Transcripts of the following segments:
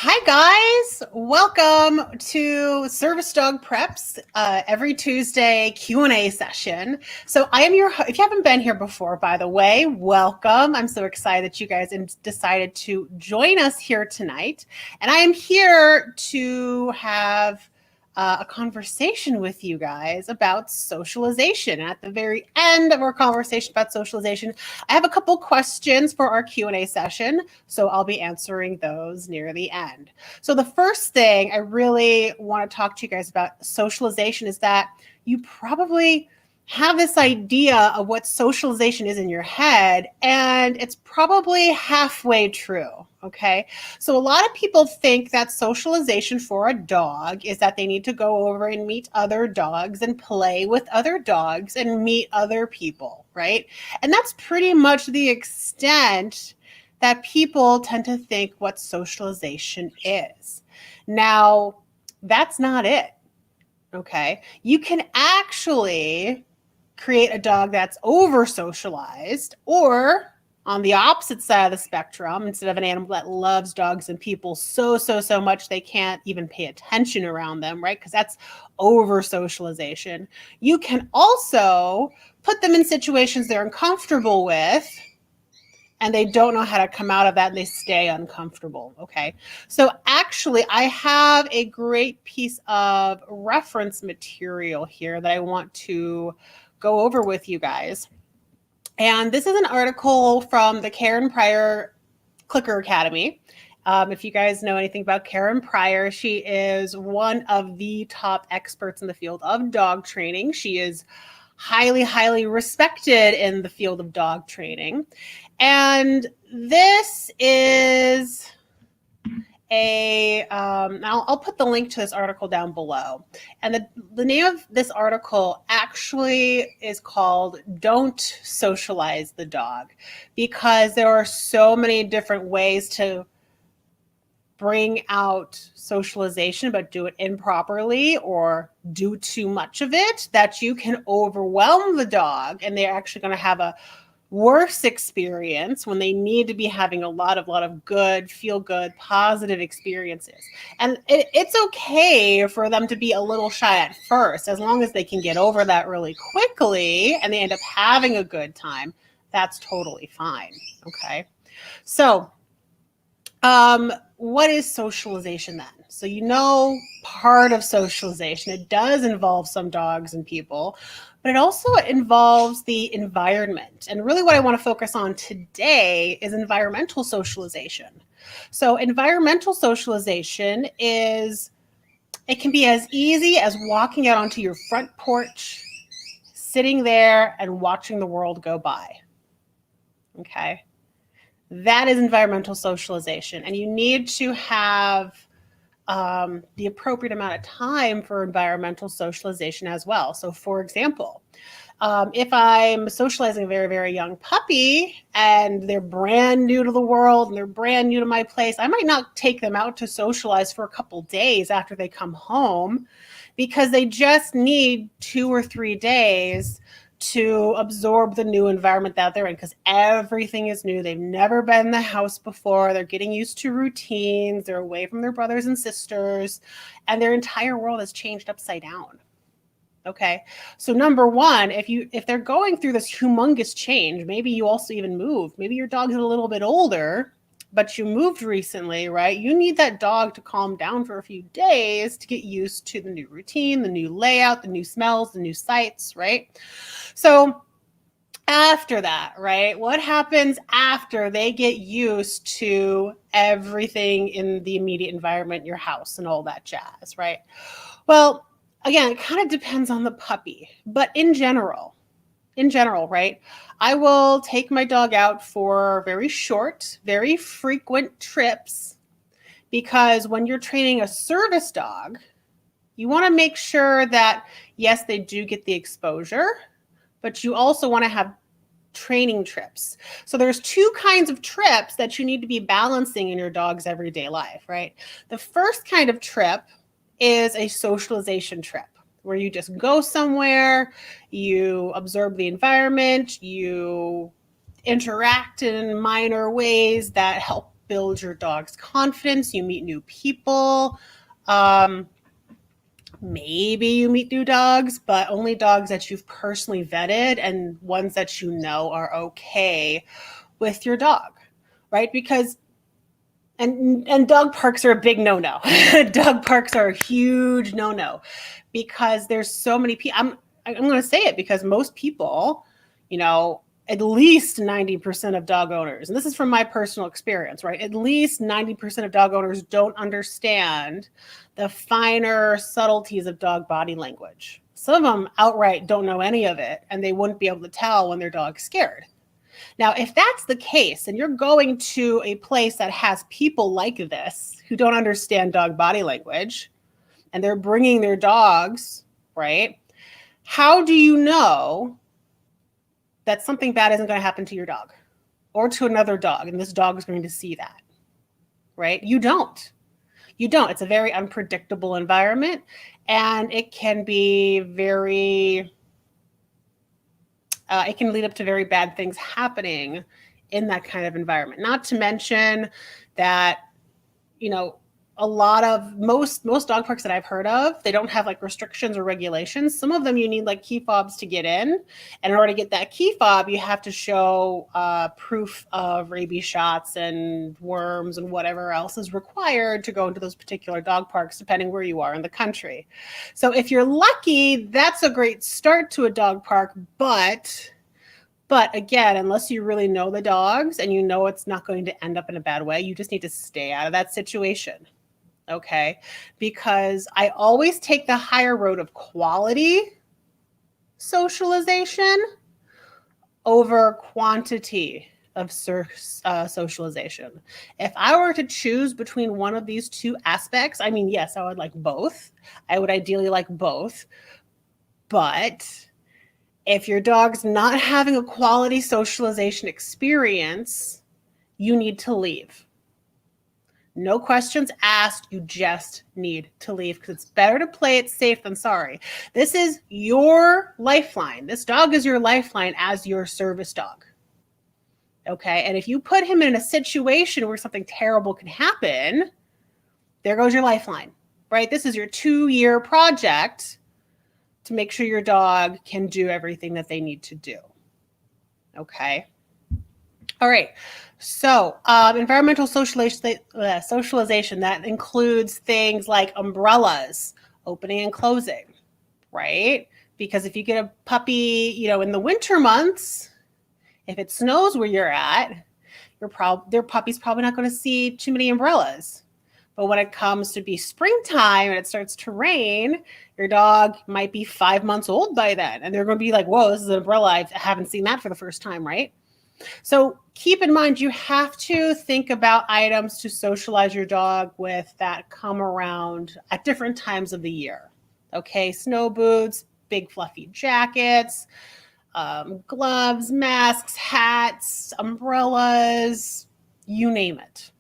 Hi guys, welcome to Service Dog Preps every Tuesday Q&A session. So I am if you haven't been here before, by the way, welcome. I'm so excited that you guys decided to join us here tonight. And I am here to have a conversation with you guys about socialization. At the very end of our conversation about socialization, I have a couple questions for our Q&A session, so I'll be answering those near the end. So the first thing I really want to talk to you guys about socialization is that you probably have this idea of what socialization is in your head, and it's probably halfway true. Okay. So a lot of people think that socialization for a dog is that they need to go over and meet other dogs and play with other dogs and meet other people, right? And that's pretty much the extent that people tend to think what socialization is. Now, that's not it. Okay. You can actually create a dog that's over socialized, or on the opposite side of the spectrum, instead of an animal that loves dogs and people so much they can't even pay attention around them, right? Because that's over socialization. You can also put them in situations they're uncomfortable with and they don't know how to come out of that and they stay uncomfortable. Okay. So actually, I have a great piece of reference material here that I want to go over with you guys. And this is an article from the Karen Pryor Clicker Academy. If you guys know anything about Karen Pryor, she is one of the top experts in the field of dog training. She is highly respected in the field of dog training. And this is I'll put the link to this article down below. And the name of this article actually is called Don't Socialize the Dog, because there are so many different ways to bring out socialization, but do it improperly or do too much of it, that you can overwhelm the dog and they're actually going to have a worse experience when they need to be having a lot of good, feel good, positive experiences. And it's okay for them to be a little shy at first, as long as they can get over that really quickly and they end up having a good time. That's totally fine. Okay. So, what is socialization then? So, part of socialization, it does involve some dogs and people, but it also involves the environment. And really what I want to focus on today is environmental socialization. So environmental socialization it can be as easy as walking out onto your front porch, sitting there and watching the world go by. Okay. That is environmental socialization. And you need to have the appropriate amount of time for environmental socialization as well. So for example, if I'm socializing a very young puppy and they're brand new to the world and they're brand new to my place, I might not take them out to socialize for a couple days after they come home, because they just need 2 or 3 days to absorb the new environment that they're in, because everything is new. They've never been in the house before. They're getting used to routines. They're away from their brothers and sisters, and their entire world has changed upside down. Okay. So number one, if they're going through this humongous change, maybe you also even moved, maybe your dog's a little bit older, but you moved recently, right? You need that dog to calm down for a few days to get used to the new routine, the new layout, the new smells, the new sights, right? So after that, right? What happens after they get used to everything in the immediate environment, your house and all that jazz, right? Well, again, it kind of depends on the puppy, but in general, right? I will take my dog out for very short, very frequent trips, because when you're training a service dog, you want to make sure that, yes, they do get the exposure, but you also want to have training trips. So there's 2 kinds of trips that you need to be balancing in your dog's everyday life, right? The first kind of trip is a socialization trip, where you just go somewhere, you observe the environment, you interact in minor ways that help build your dog's confidence. You meet new people. Maybe you meet new dogs, but only dogs that you've personally vetted and ones that you know are okay with your dog, right? Because and dog parks are a big no-no. Dog parks are a huge no-no because there's so many people. I'm going to say it because most people, at least 90% of dog owners, and this is from my personal experience, right? At least 90% of dog owners don't understand the finer subtleties of dog body language. Some of them outright don't know any of it, and they wouldn't be able to tell when their dog's scared. Now, if that's the case, and you're going to a place that has people like this who don't understand dog body language, and they're bringing their dogs, right? How do you know that something bad isn't going to happen to your dog or to another dog, and this dog is going to see that, right? You don't. It's a very unpredictable environment, and it can be it can lead up to very bad things happening in that kind of environment. Not to mention that, a lot of most dog parks that I've heard of, they don't have like restrictions or regulations. Some of them you need like key fobs to get in. And in order to get that key fob, you have to show proof of rabies shots and worms and whatever else is required to go into those particular dog parks, depending where you are in the country. So if you're lucky, that's a great start to a dog park. But again, unless you really know the dogs and you know it's not going to end up in a bad way, you just need to stay out of that situation. Okay, because I always take the higher road of quality socialization over quantity of socialization. If I were to choose between one of these two aspects, I mean, yes, I would like both. I would ideally like both. But if your dog's not having a quality socialization experience, you need to leave. No questions asked. You just need to leave because it's better to play it safe than sorry. This is your lifeline. This dog is your lifeline as your service dog. Okay. And if you put him in a situation where something terrible can happen, there goes your lifeline, right? This is your 2-year project to make sure your dog can do everything that they need to do. Okay. All right. So environmental socialization, that includes things like umbrellas, opening and closing, right? Because if you get a puppy, in the winter months, if it snows where you're at, their puppy's probably not going to see too many umbrellas. But when it comes to be springtime and it starts to rain, your dog might be 5 months old by then. And they're going to be like, whoa, this is an umbrella. I haven't seen that for the first time, right? So keep in mind, you have to think about items to socialize your dog with that come around at different times of the year. Okay, snow boots, big fluffy jackets, gloves, masks, hats, umbrellas, you name it.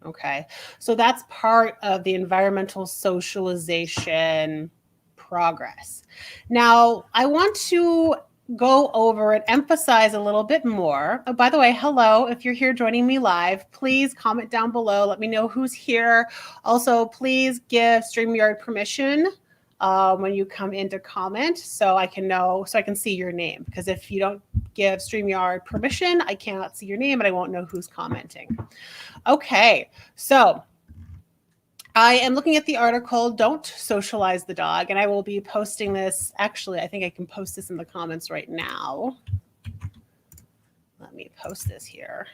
Okay, so that's part of the environmental socialization progress. Now, I want to go over and emphasize a little bit more. Oh, by the way, hello. If you're here joining me live, please comment down below. Let me know who's here. Also, please give StreamYard permission when you come in to comment so I can see your name. Because if you don't give StreamYard permission, I cannot see your name and I won't know who's commenting. Okay, so I am looking at the article, Don't Socialize the Dog, and I will be posting this. Actually, I think I can post this in the comments right now. Let me post this here.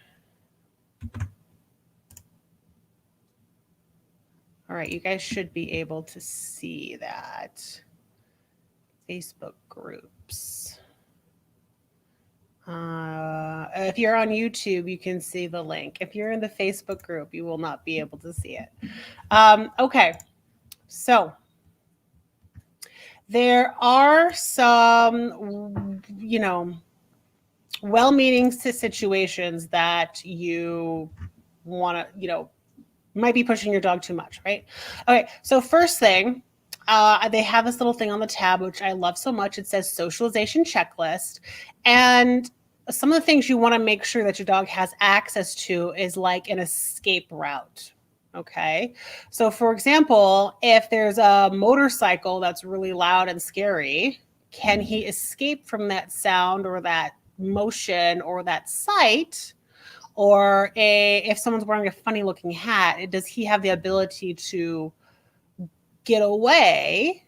All right, you guys should be able to see that. Facebook groups. If you're on YouTube, you can see the link. If you're in the Facebook group, you will not be able to see it. Okay, so there are some, well-meaning situations that you want to, might be pushing your dog too much, right? Okay, so first thing, they have this little thing on the tab, which I love so much. It says socialization checklist. And some of the things you want to make sure that your dog has access to is like an escape route. Okay. So for example, if there's a motorcycle that's really loud and scary, can he escape from that sound or that motion or that sight? Or if someone's wearing a funny looking hat, does he have the ability to get away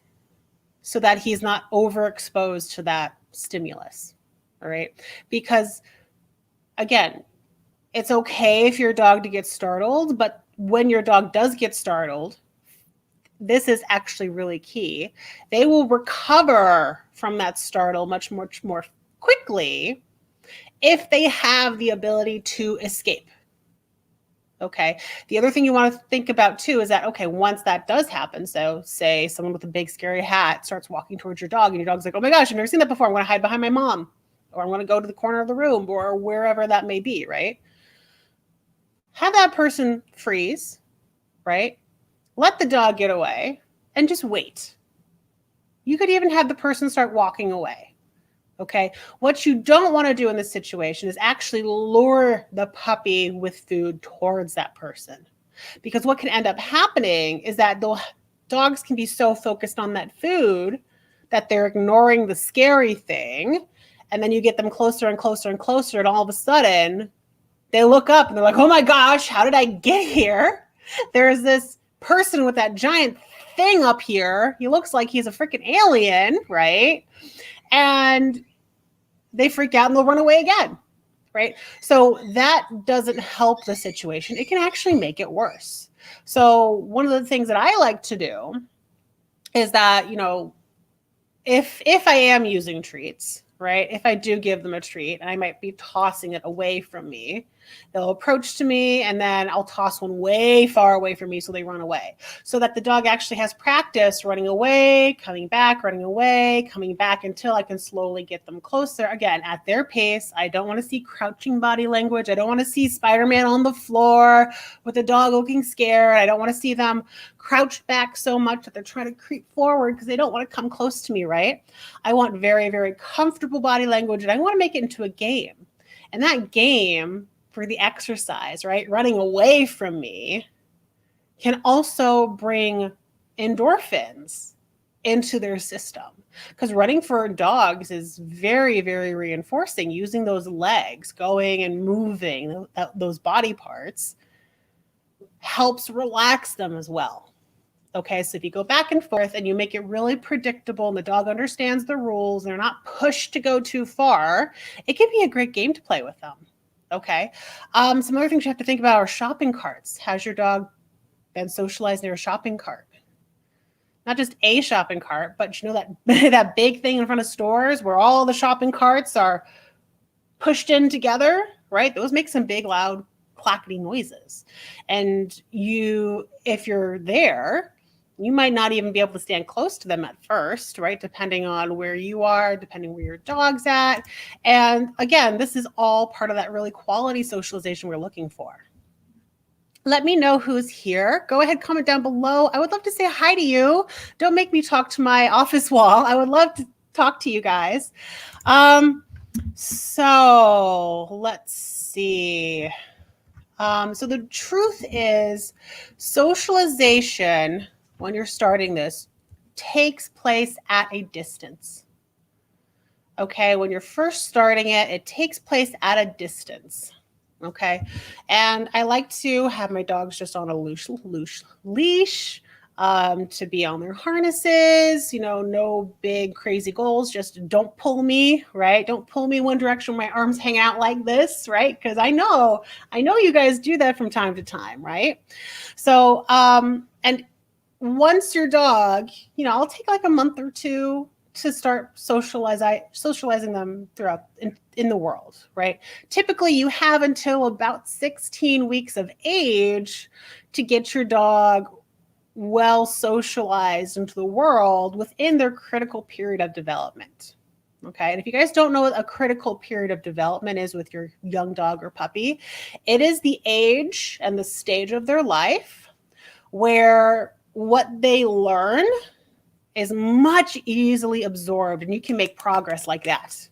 so that he's not overexposed to that stimulus? All right. Because again, it's okay for your dog to get startled, but when your dog does get startled, this is actually really key. They will recover from that startle much more quickly if they have the ability to escape. Okay. The other thing you want to think about too is that, okay, once that does happen, so say someone with a big scary hat starts walking towards your dog and your dog's like, oh my gosh, I've never seen that before. I'm going to hide behind my mom, or I'm going to go to the corner of the room, or wherever that may be, right? Have that person freeze, right? Let the dog get away and just wait. You could even have the person start walking away. Okay. What you don't want to do in this situation is actually lure the puppy with food towards that person. Because what can end up happening is that the dogs can be so focused on that food that they're ignoring the scary thing. And then you get them closer and closer and closer. And all of a sudden, they look up and they're like, oh my gosh, how did I get here? There's this person with that giant thing up here. He looks like he's a freaking alien, right? And they freak out and they'll run away again, right? So that doesn't help the situation. It can actually make it worse. So one of the things that I like to do is that, you know, if I am using treats, right? If I do give them a treat and I might be tossing it away from me, they'll approach to me and then I'll toss one way far away from me so they run away. So that the dog actually has practice running away, coming back, running away, coming back until I can slowly get them closer. Again, at their pace. I don't want to see crouching body language. I don't want to see Spider-Man on the floor with the dog looking scared. I don't want to see them crouched back so much that they're trying to creep forward because they don't want to come close to me, right? I want very, very comfortable body language and I want to make it into a game. And that game for the exercise, right? Running away from me can also bring endorphins into their system because running for dogs is very, very reinforcing. Using those legs, going and moving those body parts helps relax them as well. Okay, so if you go back and forth and you make it really predictable and the dog understands the rules, and they're not pushed to go too far, it can be a great game to play with them. Okay. Some other things you have to think about are shopping carts. Has your dog been socialized near a shopping cart? Not just a shopping cart, but you know that that big thing in front of stores where all the shopping carts are pushed in together, right? Those make some big, loud, clackety noises. And if you're there, you might not even be able to stand close to them at first, right? Depending on where you are, depending where your dog's at. And again, this is all part of that really quality socialization we're looking for. Let me know who's here. Go ahead, comment down below. I would love to say hi to you. Don't make me talk to my office wall. I would love to talk to you guys. So let's see. So the truth is, socialization, when you're starting this, takes place at a distance. Okay, when you're first starting it, it takes place at a distance. Okay, and I like to have my dogs just on a leash to be on their harnesses, you know, no big crazy goals, just don't pull me, right? Don't pull me one direction, my arms hang out like this, right? Because I know you guys do that from time to time, right? So, and once your dog, you know, I'll take like a month or two to start socializing them throughout in the world, right? Typically, you have until about 16 weeks of age to get your dog well socialized into the world within their critical period of development. Okay. And if you guys don't know what a critical period of development is with your young dog or puppy, it is the age and the stage of their life where what they learn is much easily absorbed and you can make progress like that.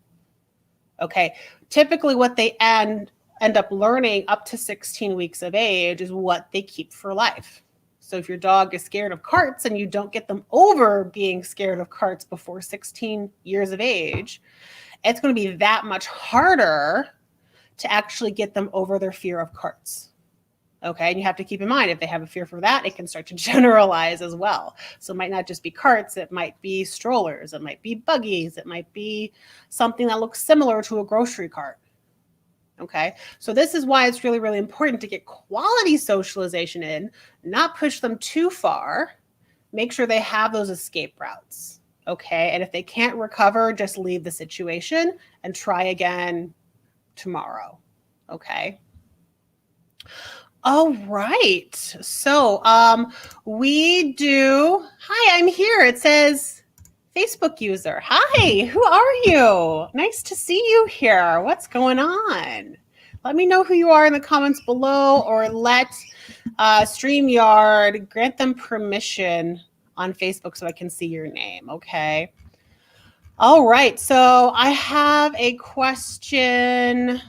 Okay. Typically what they end up learning up to 16 weeks of age is what they keep for life. So if your dog is scared of carts and you don't get them over being scared of carts before 16 years of age, it's going to be that much harder to actually get them over their fear of carts. Okay, and you have to keep in mind, if they have a fear for that, it can start to generalize as well. So it might not just be carts, it might be strollers, it might be buggies, it might be something that looks similar to a grocery cart. Okay, so this is why it's really, really important to get quality socialization in, not push them too far, make sure they have those escape routes. Okay, and if they can't recover, just leave the situation and try again tomorrow. Okay. All right. So we do, hi, I'm here. It says Facebook user. Hi, who are you? Nice to see you here. What's going on? Let me know who you are in the comments below, or let StreamYard grant them permission on Facebook so I can see your name. Okay. All right. So I have a question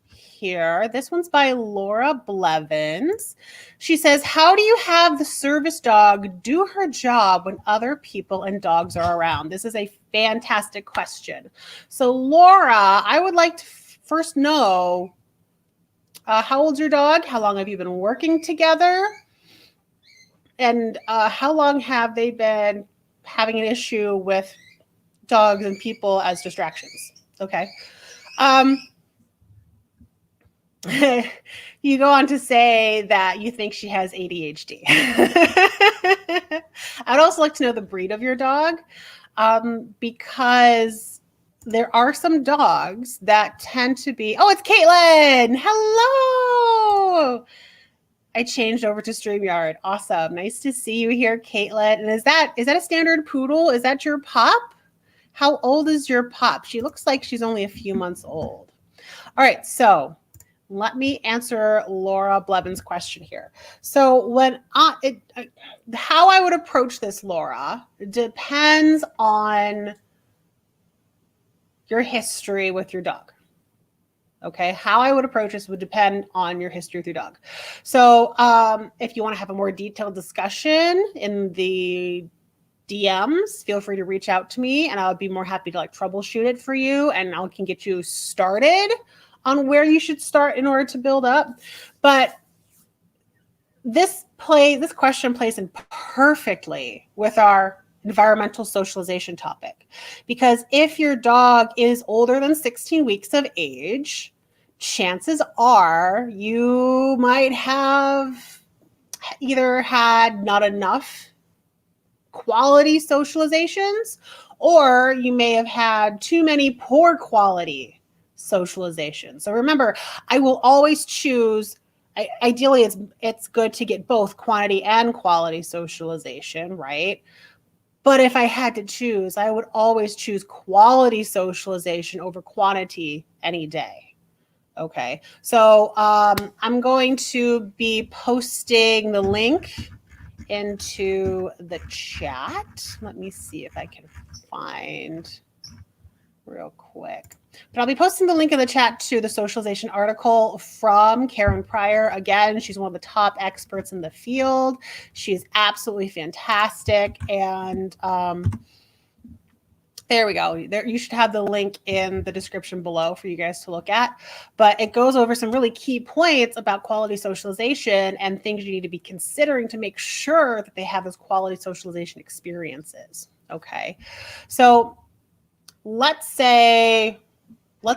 here. This one's by Laura Blevins. She says, how do you have the service dog do her job when other people and dogs are around? This is a fantastic question. So Laura, I would like to first know, how old's your dog? How long have you been working together? And how long have they been having an issue with dogs and people as distractions? Okay. You go on to say that you think she has ADHD. I'd also like to know the breed of your dog, because there are some dogs that tend to be, oh, it's Caitlin. Hello. I changed over to StreamYard. Awesome. Nice to see you here, Caitlin. And is that a standard poodle? Is that your pup? How old is your pup? She looks like she's only a few months old. All right, so let me answer Laura Blevins' question here. So how I would approach this, Laura, depends on your history with your dog. Okay, how I would approach this would depend on your history with your dog. So if you want to have a more detailed discussion in the DMs, feel free to reach out to me and I would be more happy to troubleshoot it for you, and I can get you started on where you should start in order to build up. But this question plays in perfectly with our environmental socialization topic, because if your dog is older than 16 weeks of age, chances are you might have either had not enough quality socializations, or you may have had too many poor quality socialization. So remember, I will always choose, ideally it's good to get both quantity and quality socialization, right? But if I had to choose, I would always choose quality socialization over quantity any day. Okay, so I'm going to be posting the link into the chat. Let me see if I can find real quick. But I'll be posting the link in the chat to the socialization article from Karen Pryor. Again, she's one of the top experts in the field. She's absolutely fantastic. And there we go. There, you should have the link in the description below for you guys to look at. But it goes over some really key points about quality socialization and things you need to be considering to make sure that they have those quality socialization experiences. Okay. So let's say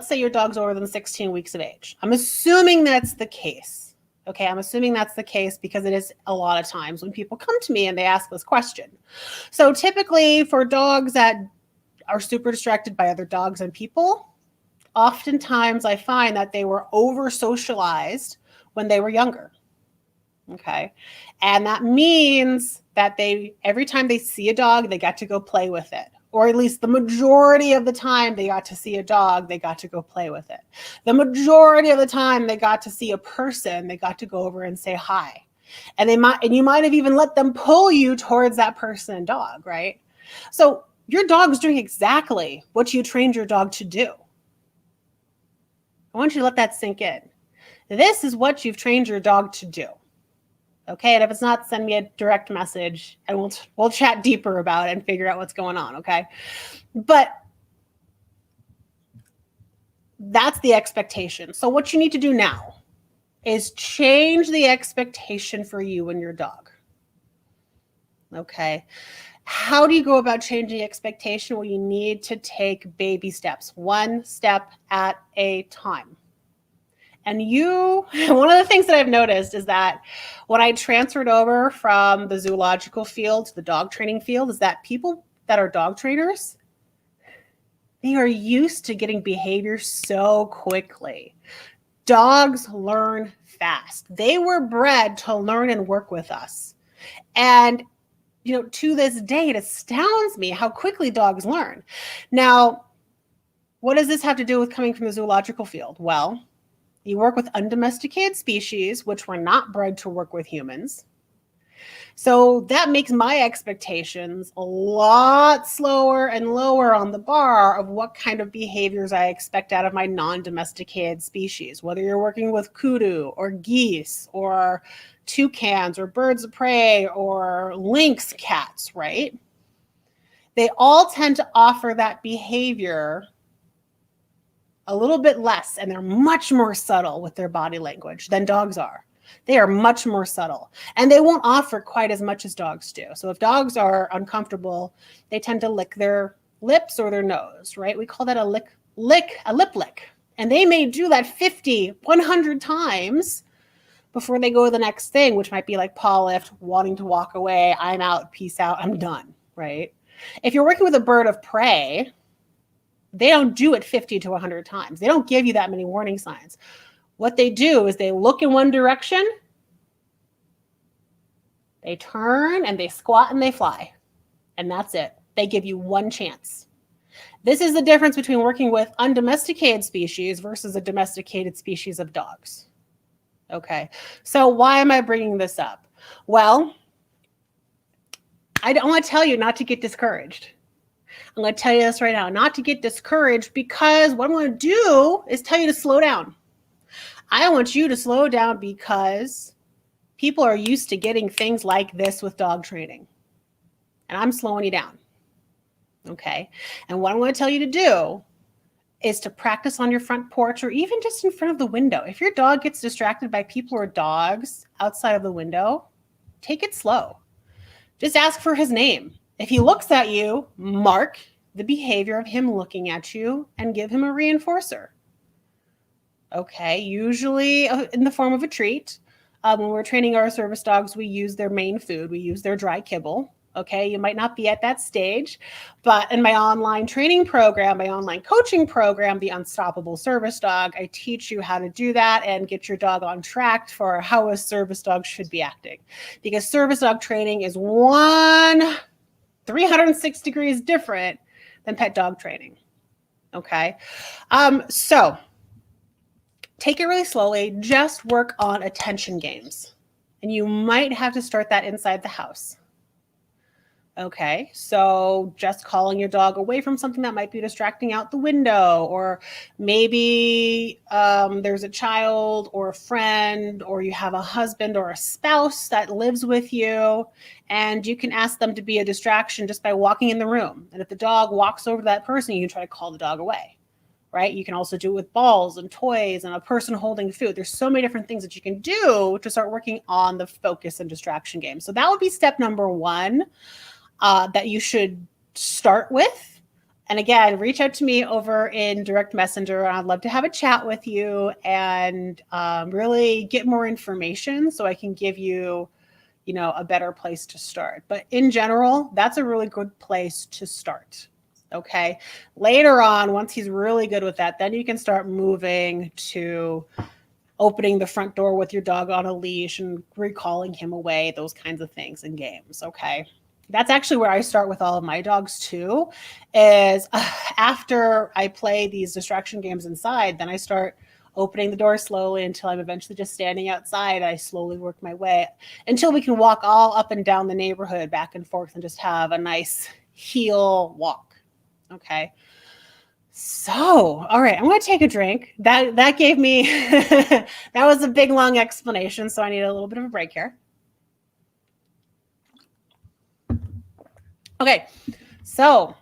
your dog's older than 16 weeks of age. I'm assuming that's the case. Okay, I'm assuming that's the case because it is a lot of times when people come to me and they ask this question. So typically for dogs that are super distracted by other dogs and people, oftentimes I find that they were over socialized when they were younger. Okay, and that means that every time they see a dog, they got to go play with it. Or at least the majority of the time they got to see a dog, they got to go play with it. The majority of the time they got to see a person, they got to go over and say hi. And you might have even let them pull you towards that person and dog, right? So your dog's doing exactly what you trained your dog to do. I want you to let that sink in. This is what you've trained your dog to do. Okay, and if it's not, send me a direct message and we'll chat deeper about it and figure out what's going on, okay? But that's the expectation. So what you need to do now is change the expectation for you and your dog. Okay. How do you go about changing expectation? Well, you need to take baby steps, one step at a time. And one of the things that I've noticed is that when I transferred over from the zoological field to the dog training field, is that people that are dog trainers, they are used to getting behavior so quickly. Dogs learn fast. They were bred to learn and work with us. And, to this day, it astounds me how quickly dogs learn. Now, what does this have to do with coming from the zoological field? Well, you work with undomesticated species, which were not bred to work with humans. So that makes my expectations a lot slower and lower on the bar of what kind of behaviors I expect out of my non-domesticated species, whether you're working with kudu or geese or toucans or birds of prey or lynx cats, right? They all tend to offer that behavior a little bit less, and they're much more subtle with their body language than dogs are. They are much more subtle, and they won't offer quite as much as dogs do. So if dogs are uncomfortable, they tend to lick their lips or their nose, right? We call that a lip lick. And they may do that 50, 100 times before they go to the next thing, which might be like paw lift, wanting to walk away. I'm out, peace out, I'm done, right? If you're working with a bird of prey, they don't do it 50 to 100 times. They don't give you that many warning signs. What they do is they look in one direction, they turn and they squat and they fly. And that's it. They give you one chance. This is the difference between working with undomesticated species versus a domesticated species of dogs. Okay, so why am I bringing this up? Well, I don't want to tell you not to get discouraged. I'm going to tell you this right now, not to get discouraged, because what I'm going to do is tell you to slow down. I want you to slow down because people are used to getting things like this with dog training. And I'm slowing you down. Okay. And what I'm going to tell you to do is to practice on your front porch or even just in front of the window. If your dog gets distracted by people or dogs outside of the window, take it slow. Just ask for his name. If he looks at you, mark the behavior of him looking at you and give him a reinforcer. Okay, usually in the form of a treat. When we're training our service dogs, we use their main food. We use their dry kibble. Okay, you might not be at that stage, but in my online training program, my online coaching program, the Unstoppable Service Dog, I teach you how to do that and get your dog on track for how a service dog should be acting. Because service dog training is 306 degrees different than pet dog training. Okay, so take it really slowly. Just work on attention games, and you might have to start that inside the house. Okay, so just calling your dog away from something that might be distracting out the window, or maybe there's a child or a friend, or you have a husband or a spouse that lives with you, and you can ask them to be a distraction just by walking in the room. And if the dog walks over to that person, you can try to call the dog away, right? You can also do it with balls and toys and a person holding food. There's so many different things that you can do to start working on the focus and distraction game. So that would be step number one. That you should start with. And again, reach out to me over in direct messenger. I'd love to have a chat with you and really get more information so I can give you, a better place to start. But in general, that's a really good place to start. Okay. Later on, once he's really good with that, then you can start moving to opening the front door with your dog on a leash and recalling him away, those kinds of things in games. Okay. That's actually where I start with all of my dogs too, is after I play these distraction games inside, then I start opening the door slowly until I'm eventually just standing outside. I slowly work my way until we can walk all up and down the neighborhood back and forth and just have a nice heel walk. Okay. So, all right, I'm going to take a drink. That gave me, that was a big, long explanation. So I need a little bit of a break here. Okay, so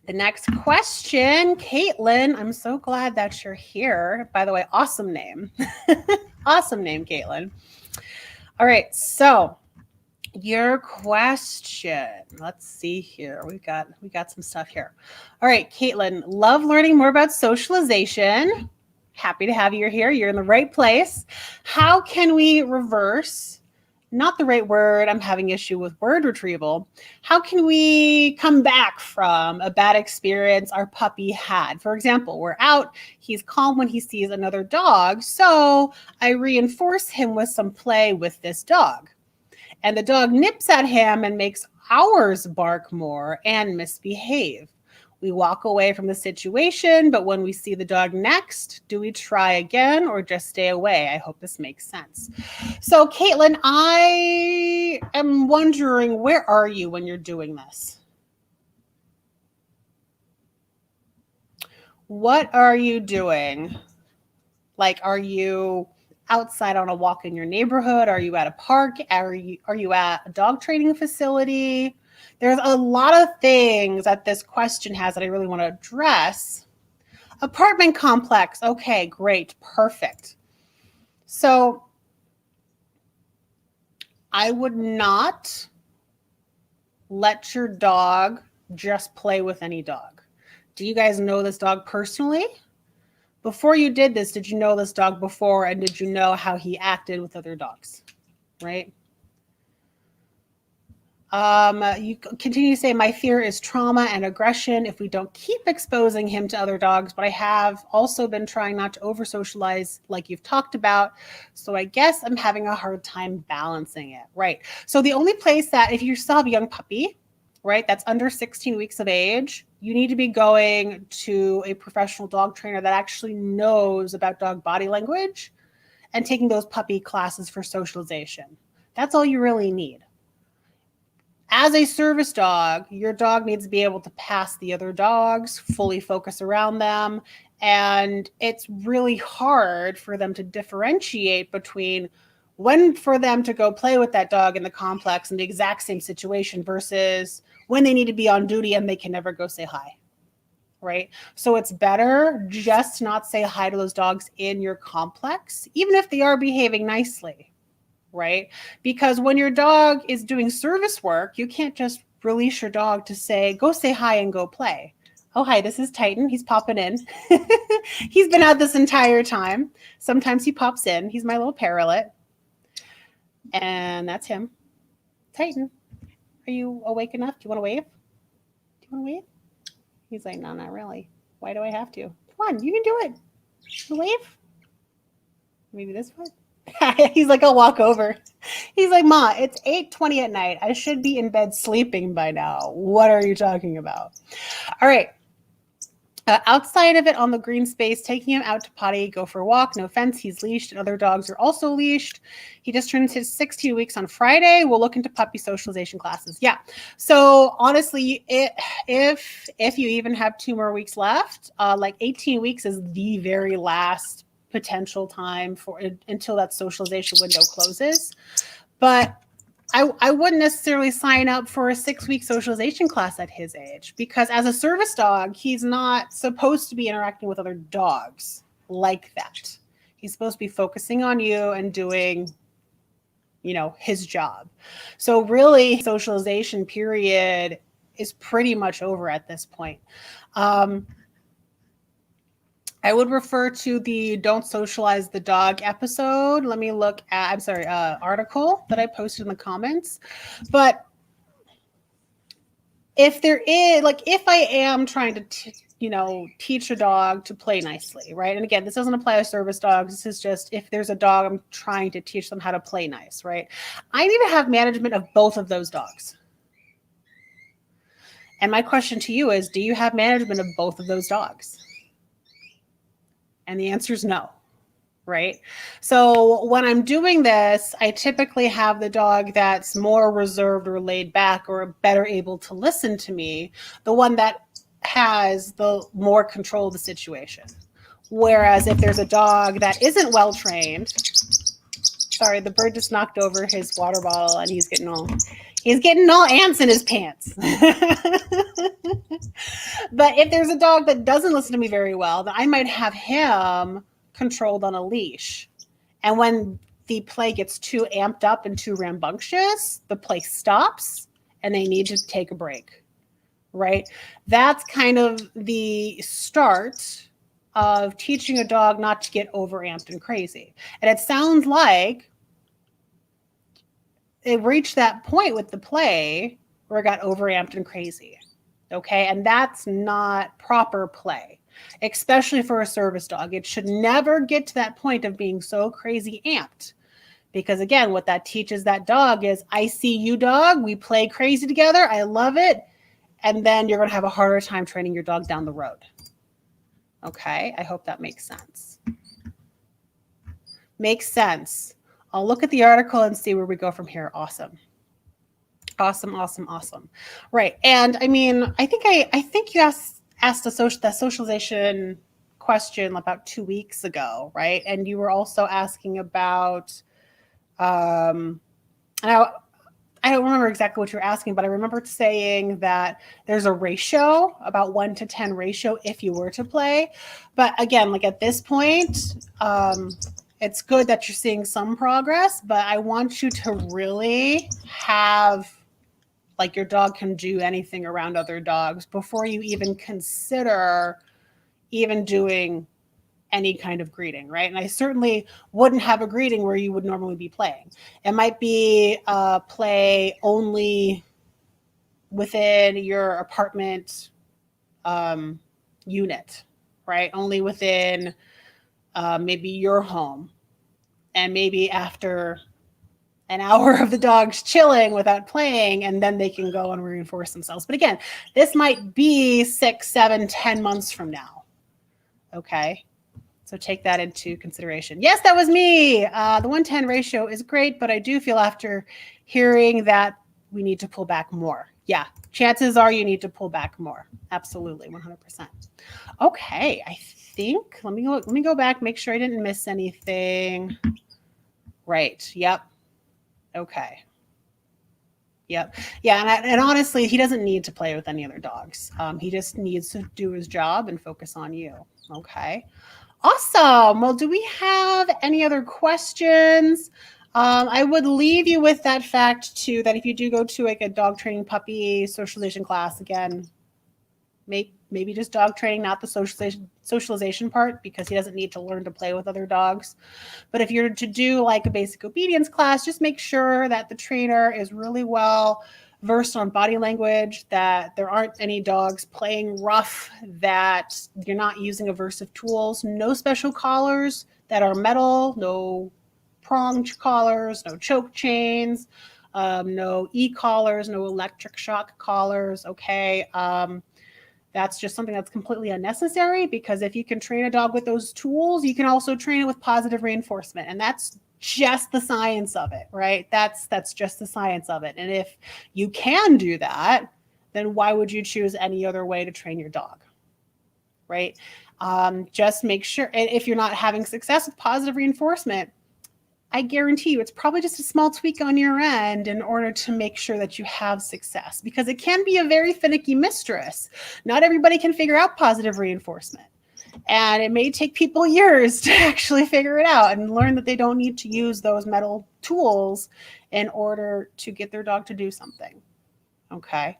the next question, Caitlin, I'm so glad that you're here. By the way, awesome name. Awesome name, Caitlin. All right, so your question. Let's see here. We got some stuff here. All right, Caitlin, love learning more about socialization. Happy to have you here. You're in the right place. How can we reverse? Not the right word. I'm having issue with word retrieval. How can we come back from a bad experience our puppy had? For example, we're out. He's calm when he sees another dog. So I reinforce him with some play with this dog. And the dog nips at him and makes ours bark more and misbehave. We walk away from the situation, but when we see the dog next, do we try again or just stay away? I hope this makes sense. So, Caitlin, I am wondering, where are you when you're doing this? What are you doing? Like, are you outside on a walk in your neighborhood? Are you at a park? Are you at a dog training facility? There's a lot of things that this question has that I really want to address. Apartment complex. Okay, great. Perfect. So I would not let your dog just play with any dog. Do you guys know this dog personally? Before you did this, did you know this dog before, and did you know how he acted with other dogs, right? You continue to say, my fear is trauma and aggression if we don't keep exposing him to other dogs, but I have also been trying not to over socialize like you've talked about. So I guess I'm having a hard time balancing it, right? So the only place that if you still have a young puppy, right, that's under 16 weeks of age, you need to be going to a professional dog trainer that actually knows about dog body language and taking those puppy classes for socialization. That's all you really need. As a service dog, your dog needs to be able to pass the other dogs, fully focus around them. And it's really hard for them to differentiate between when for them to go play with that dog in the complex in the exact same situation versus when they need to be on duty and they can never go say hi, right? So it's better just not say hi to those dogs in your complex, even if they are behaving nicely. Right? Because when your dog is doing service work, you can't just release your dog to say, go say hi and go play. Oh, hi, this is Titan. He's popping in. He's been out this entire time. Sometimes he pops in. He's my little parrot. And that's him. Titan, are you awake enough? Do you want to wave? Do you want to wave? He's like, no, not really. Why do I have to? Come on, you can do it. You wave? Maybe this one? He's like, I'll walk over. He's like, Ma, it's 8:20 at night. I should be in bed sleeping by now. What are you talking about? All right. Outside of it on the green space, taking him out to potty, go for a walk. No offense, he's leashed and other dogs are also leashed. He just turns his 16 weeks on Friday. We'll look into puppy socialization classes. Yeah. So honestly, if you even have 2 more weeks left, like 18 weeks is the very last potential time for until that socialization window closes. But I wouldn't necessarily sign up for a 6-week socialization class at his age because as a service dog, he's not supposed to be interacting with other dogs like that. He's supposed to be focusing on you and doing, his job. So really, socialization period is pretty much over at this point. I would refer to the Don't Socialize the Dog episode. Let me look at, article that I posted in the comments. But if there is, if I am trying to, teach a dog to play nicely, right? And again, this doesn't apply to service dogs. This is just if there's a dog, I'm trying to teach them how to play nice, right? I need to have management of both of those dogs. And my question to you is, do you have management of both of those dogs? And the answer is no, right? So when I'm doing this, I typically have the dog that's more reserved or laid back or better able to listen to me, the one that has the more control of the situation. Whereas if there's a dog that isn't well trained, sorry, the bird just knocked over his water bottle and he's getting all ants in his pants. But if there's a dog that doesn't listen to me very well, then I might have him controlled on a leash. And when the play gets too amped up and too rambunctious, the play stops and they need to take a break, right? That's kind of the start of teaching a dog not to get overamped and crazy. And it sounds like it reached that point with the play where it got overamped and crazy. Okay, and that's not proper play, especially for a service dog. It should never get to that point of being so crazy amped. Because again, what that teaches that dog is, I see you, dog. We play crazy together. I love it. And then you're going to have a harder time training your dog down the road. Okay, I hope that makes sense. Makes sense. I'll look at the article and see where we go from here. Awesome. Awesome, awesome, awesome. Right. And I mean, I think you asked that socialization question about 2 weeks ago, right? And you were also asking about, and I don't remember exactly what you were asking, but I remember saying that there's a ratio, about 1 to 10 ratio if you were to play. But again, like at this point, it's good that you're seeing some progress, but I want you to really have, like, your dog can do anything around other dogs before you even consider even doing any kind of greeting, right? And I certainly wouldn't have a greeting where you would normally be playing. It might be play only within your apartment unit, right? Only within maybe your home. And maybe after an hour of the dogs chilling without playing, and then they can go and reinforce themselves. But again, this might be 6, 7, 10 months from now. Okay. So take that into consideration. Yes, that was me. The 1-10 ratio is great, but I do feel after hearing that we need to pull back more. Yeah, chances are you need to pull back more. Absolutely, 100%. Okay, I think, let me go back, make sure I didn't miss anything. Right, yep. Okay. Yep. Yeah, and honestly, he doesn't need to play with any other dogs. He just needs to do his job and focus on you. Okay. Awesome. Well, do we have any other questions? I would leave you with that fact too, that if you do go to like a dog training puppy socialization class, again, maybe just dog training, not the socialization part, because he doesn't need to learn to play with other dogs. But if you're to do like a basic obedience class, just make sure that the trainer is really well versed on body language, that there aren't any dogs playing rough, that you're not using aversive tools, no special collars that are metal, no pronged collars, no choke chains, no e-collars, no electric shock collars, okay? That's just something that's completely unnecessary, because if you can train a dog with those tools, you can also train it with positive reinforcement. And that's just the science of it, right? That's just the science of it. And if you can do that, then why would you choose any other way to train your dog, right? Just make sure, and if you're not having success with positive reinforcement, I guarantee you it's probably just a small tweak on your end in order to make sure that you have success, because it can be a very finicky mistress. Not everybody can figure out positive reinforcement. And it may take people years to actually figure it out and learn that they don't need to use those metal tools in order to get their dog to do something. Okay.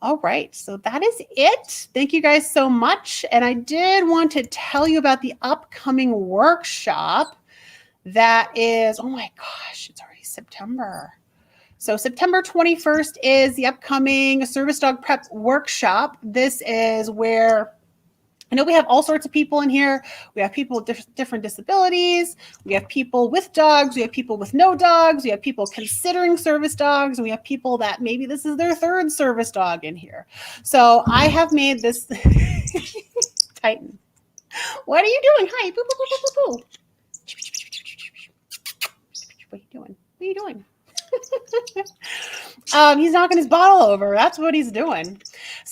All right. So that is it. Thank you guys so much. And I did want to tell you about the upcoming workshop. That is, oh my gosh, it's already September. So September 21st is the upcoming Service Dog Prep Workshop. This is where, I know we have all sorts of people in here. We have people with different disabilities. We have people with dogs. We have people with no dogs. We have people considering service dogs. And we have people that maybe this is their third service dog in here. So I have made this, Titan. What are you doing? Hi, boo, boo, boo, boo, boo, boo. What are you doing? What are you doing? He's knocking his bottle over. That's what he's doing.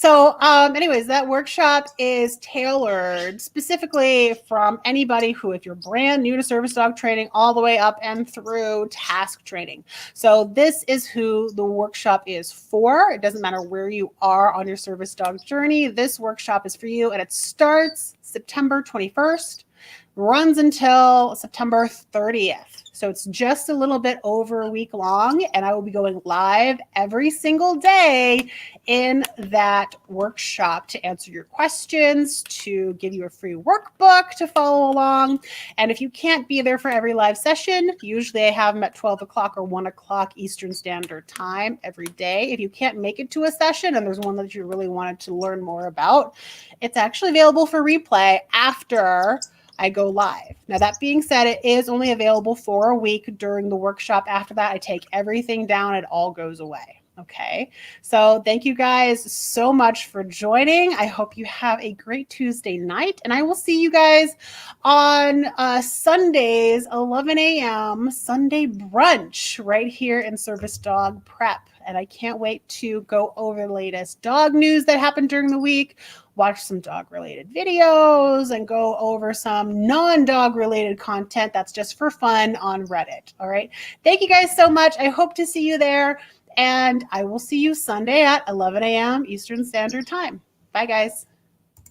So anyways, that workshop is tailored specifically from anybody who, if you're brand new to service dog training, all the way up and through task training. So this is who the workshop is for. It doesn't matter where you are on your service dog journey. This workshop is for you, and it starts September 21st, runs until September 30th. So it's just a little bit over a week long, and I will be going live every single day in that workshop to answer your questions, to give you a free workbook to follow along. And if you can't be there for every live session, usually I have them at 12 o'clock or 1 o'clock Eastern Standard Time every day. If you can't make it to a session and there's one that you really wanted to learn more about, it's actually available for replay after I go live. Now, that being said, it is only available for a week during the workshop. After that, I take everything down. It all goes away. Okay. So thank you guys so much for joining. I hope you have a great Tuesday night, and I will see you guys on Sundays, 11 a.m. Sunday brunch right here in Service Dog Prep. And I can't wait to go over the latest dog news that happened during the week, watch some dog related videos, and go over some non-dog related content that's just for fun on Reddit. All right. Thank you guys so much. I hope to see you there, and I will see you Sunday at 11 a.m. Eastern Standard Time. Bye, guys.